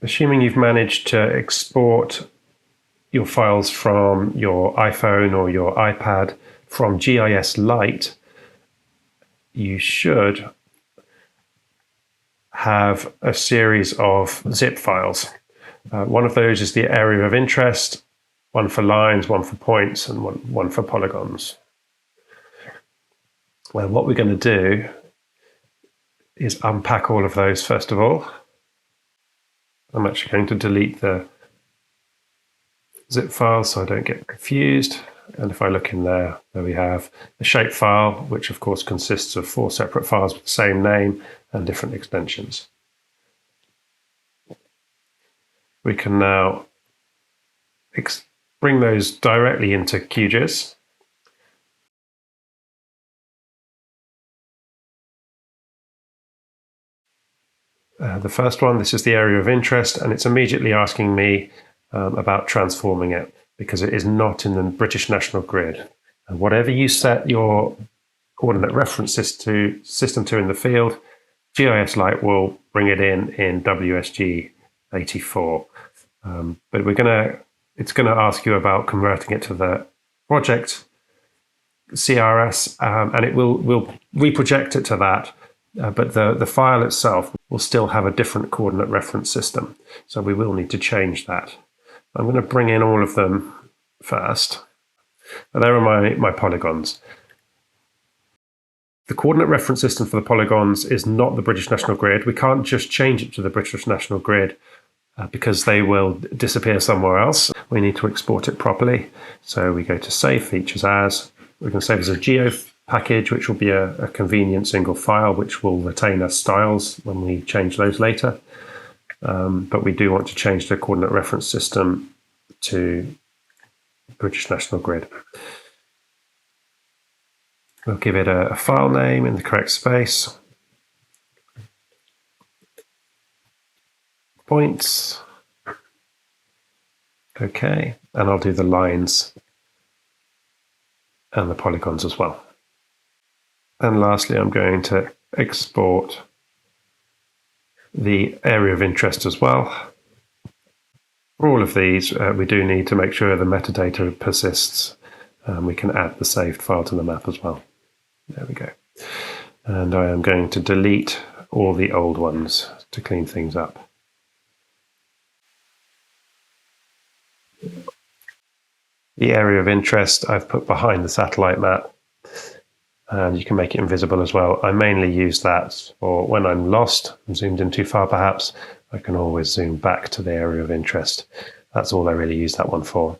Assuming you've managed to export your files from your iPhone or your iPad from GIS Lite, you should have a series of zip files. One of those is the area of interest, one for lines, one for points, and one for polygons. Well, what we're going to do is unpack all of those first of all. I'm actually going to delete the zip file so I don't get confused. And if I look in there, we have the shape file, which of course consists of 4 separate files with the same name and different extensions. We can now bring those directly into QGIS. The first one, this is the area of interest, and it's immediately asking me about transforming it because it is not in the British National Grid. And whatever you set your coordinate reference system to in the field, GIS Lite will bring it in WSG 84. But it's going to ask you about converting it to the project CRS, and it will reproject it to that. But the file itself will still have a different coordinate reference system. So we will need to change that. I'm going to bring in all of them first. And there are my polygons. The coordinate reference system for the polygons is not the British National Grid. We can't just change it to the British National Grid because they will disappear somewhere else. We need to export it properly. So we go to Save Features As. We can save as a geo package, which will be a convenient single file, which will retain our styles when we change those later. But we do want to change the coordinate reference system to British National Grid. We'll give it a file name in the correct space. Points. Okay, and I'll do the lines and the polygons as well. And lastly, I'm going to export the area of interest as well. For all of these, we do need to make sure the metadata persists. We can add the saved file to the map as well. There we go. And I am going to delete all the old ones to clean things up. The area of interest I've put behind the satellite map, and you can make it invisible as well. I mainly use that for when I'm lost, I'm zoomed in too far perhaps, I can always zoom back to the area of interest. That's all I really use that one for.